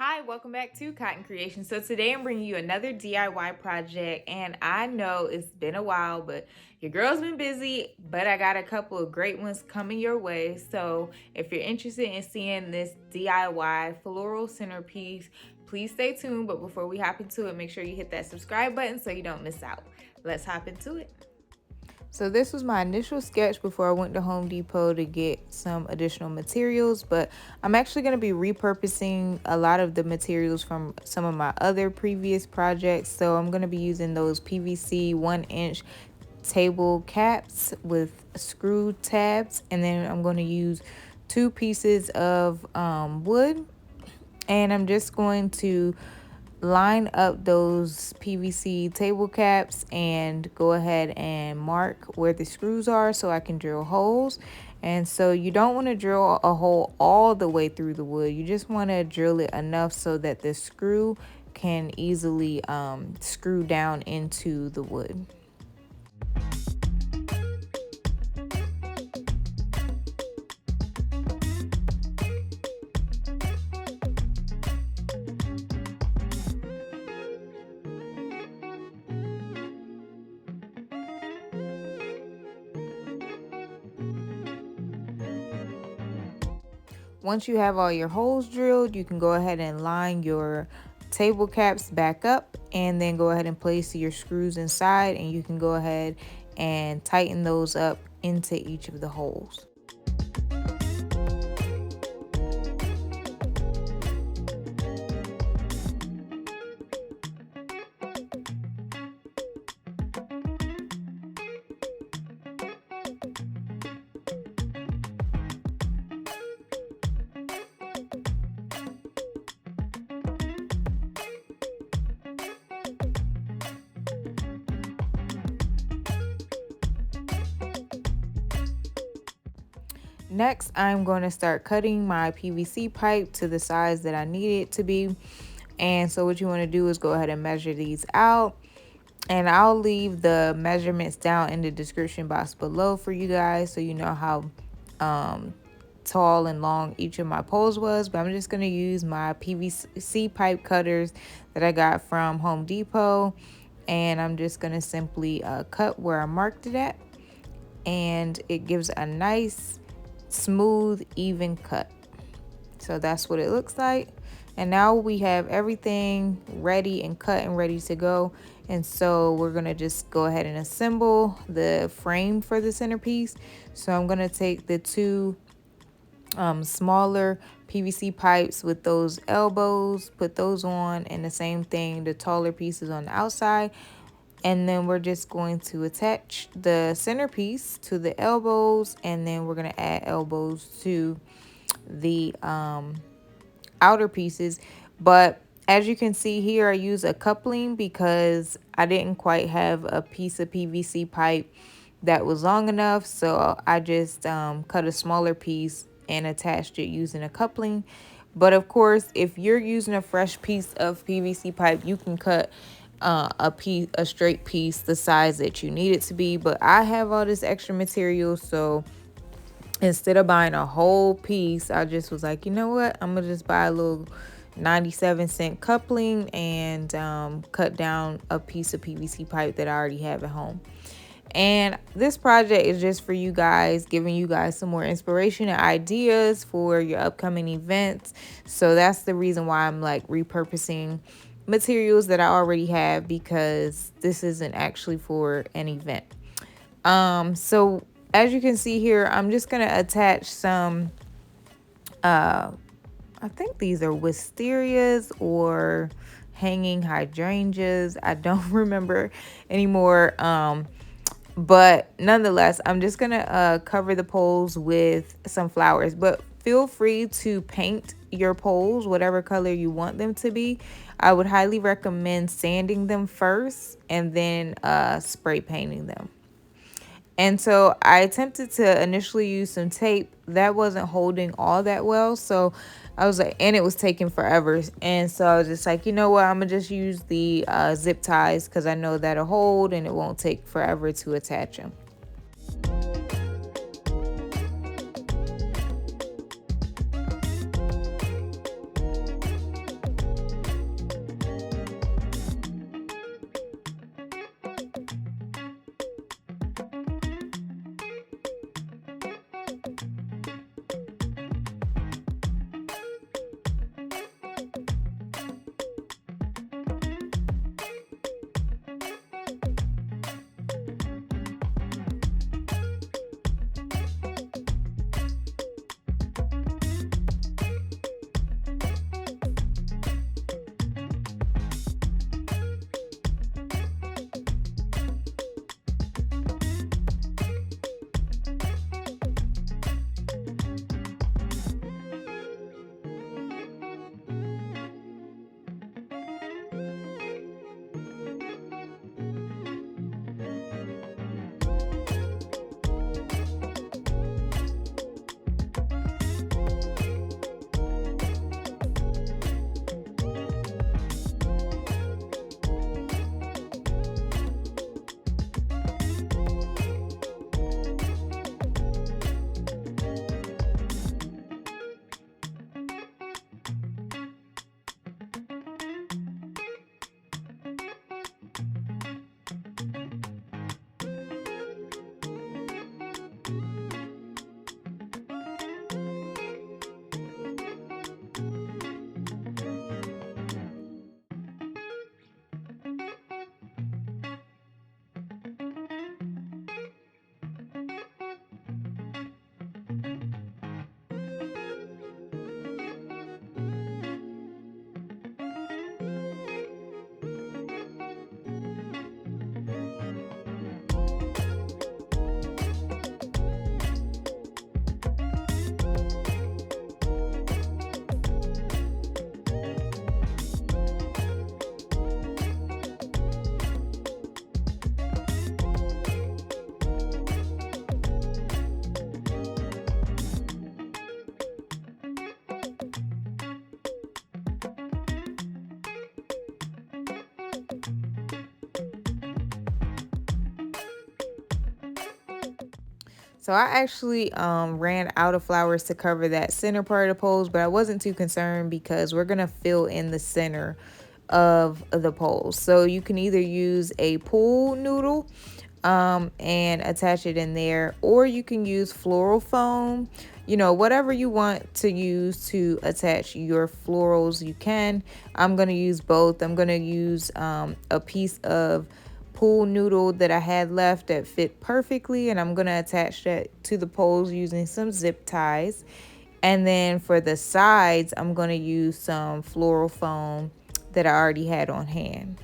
Hi, welcome back to Cotton Creation. So today I'm bringing you another DIY project, and I know it's been a while, but your girl's been busy, but I got a couple of great ones coming your way. So if you're interested in seeing this DIY floral centerpiece, please stay tuned. But before we hop into it, make sure you hit that subscribe button so you don't miss out. Let's hop into it. So this was my initial sketch before I went to Home Depot to get some additional materials, but I'm actually going to be repurposing a lot of the materials from some of my other previous projects. So I'm going to be using those PVC 1-inch table caps with screw tabs, and then I'm going to use 2 pieces of wood, and I'm just going to line up those PVC table caps and go ahead and mark where the screws are so I can drill holes. And so you don't want to drill a hole all the way through the wood. You just want to drill it enough so that the screw can easily screw down into the wood. Once you have all your holes drilled, you can go ahead and line your table caps back up and then go ahead and place your screws inside, and you can go ahead and tighten those up into each of the holes. Next, I'm going to start cutting my PVC pipe to the size that I need it to be. And so what you want to do is go ahead and measure these out. And I'll leave the measurements down in the description box below for you guys so you know how tall and long each of my poles was. But I'm just going to use my PVC pipe cutters that I got from Home Depot. And I'm just going to simply cut where I marked it at. And it gives a nice smooth even cut. So that's what it looks like. And now we have everything ready and cut and ready to go. And so we're gonna just go ahead and assemble the frame for the centerpiece. So I'm gonna take the 2 smaller PVC pipes with those elbows, put those on, and the same thing, the taller pieces on the outside. And then we're just going to attach the centerpiece to the elbows, and then we're going to add elbows to the outer pieces. But as you can see here, I use a coupling because I didn't quite have a piece of PVC pipe that was long enough. So I just cut a smaller piece and attached it using a coupling. But of course, if you're using a fresh piece of PVC pipe, you can cut a straight piece the size that you need it to be. But I have all this extra material, so instead of buying a whole piece, I just was like, you know what, I'm gonna just buy a little 97-cent coupling and cut down a piece of PVC pipe that I already have at home. And this project is just for you guys, giving you guys some more inspiration and ideas for your upcoming events. So that's the reason why I'm like repurposing materials that I already have, because this isn't actually for an event. So as you can see here, I'm just gonna attach some I think these are wisterias or hanging hydrangeas. I don't remember anymore. But nonetheless, I'm just gonna cover the poles with some flowers. But feel free to paint your poles whatever color you want them to be. I would highly recommend sanding them first and then spray painting them. And so I attempted to initially use some tape that wasn't holding all that well. So I was like, and it was taking forever. And so I was just like, you know what, I'm gonna just use the zip ties because I know that'll hold and it won't take forever to attach them. So I actually ran out of flowers to cover that center part of the poles, but I wasn't too concerned because we're gonna fill in the center of the poles. So you can either use a pool noodle and attach it in there, or you can use floral foam. You know, whatever you want to use to attach your florals, you can. I'm gonna use both. I'm gonna use a piece of pool noodle that I had left that fit perfectly, and I'm gonna attach that to the poles using some zip ties. And then for the sides, I'm gonna use some floral foam that I already had on hand.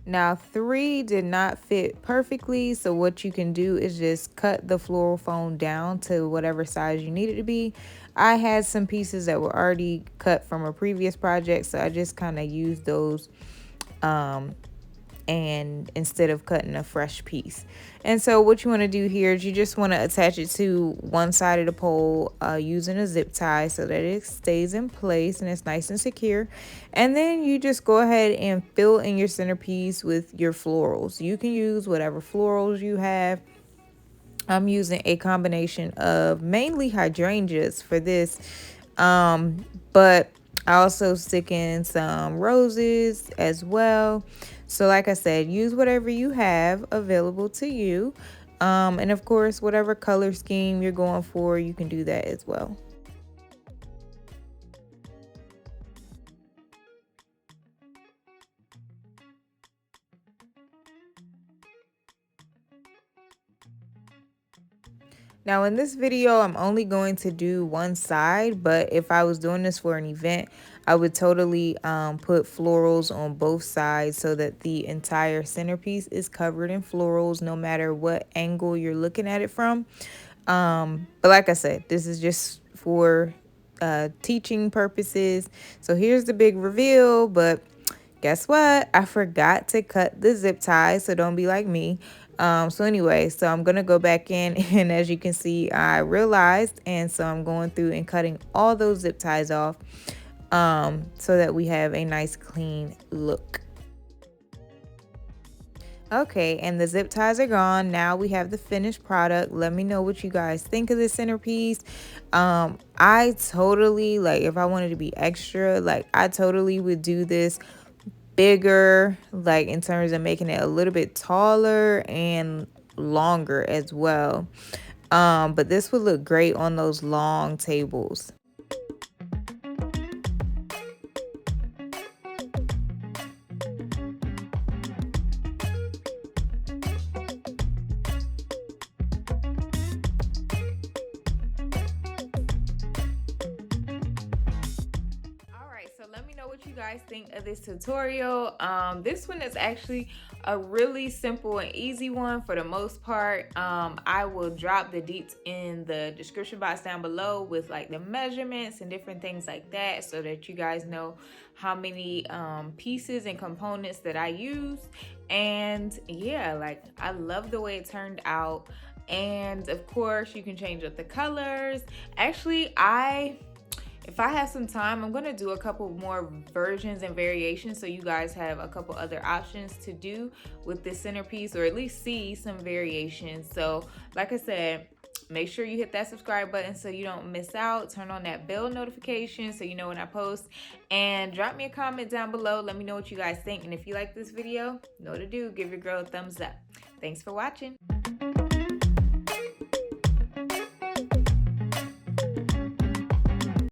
Now, 3 did not fit perfectly, so what you can do is just cut the floral foam down to whatever size you need it to be. I had some pieces that were already cut from a previous project, so I just kind of used those and instead of cutting a fresh piece. And so what you want to do here is you just want to attach it to one side of the pole using a zip tie so that it stays in place and it's nice and secure. And then you just go ahead and fill in your centerpiece with your florals. You can use whatever florals you have. I'm using a combination of mainly hydrangeas for this, but I also stick in some roses as well. So like I said, use whatever you have available to you. And of course, whatever color scheme you're going for, you can do that as well. Now in this video, I'm only going to do one side, but if I was doing this for an event, I would totally put florals on both sides so that the entire centerpiece is covered in florals no matter what angle you're looking at it from. But like I said, this is just for teaching purposes. So here's the big reveal, but guess what? I forgot to cut the zip ties, so don't be like me. So anyway, so I'm gonna go back in and as you can see, I realized, and so I'm going through and cutting all those zip ties off so that we have a nice clean look. Okay, and the zip ties are gone. Now we have the finished product. Let me know what you guys think of this centerpiece. I totally, like, if I wanted to be extra, like, I totally would do this bigger, like in terms of making it a little bit taller and longer as well. But this would look great on those long tables. So let me know what you guys think of this tutorial. This one is actually a really simple and easy one for the most part. I will drop the deets in the description box down below with like the measurements and different things like that so that you guys know how many pieces and components that I use. And yeah, like I love the way it turned out. And of course you can change up the colors. Actually, if I have some time, I'm gonna do a couple more versions and variations so you guys have a couple other options to do with this centerpiece, or at least see some variations. So like I said, make sure you hit that subscribe button so you don't miss out. Turn on that bell notification so you know when I post, and drop me a comment down below. Let me know what you guys think, and if you like this video, know what to do. Give your girl a thumbs up. Thanks for watching.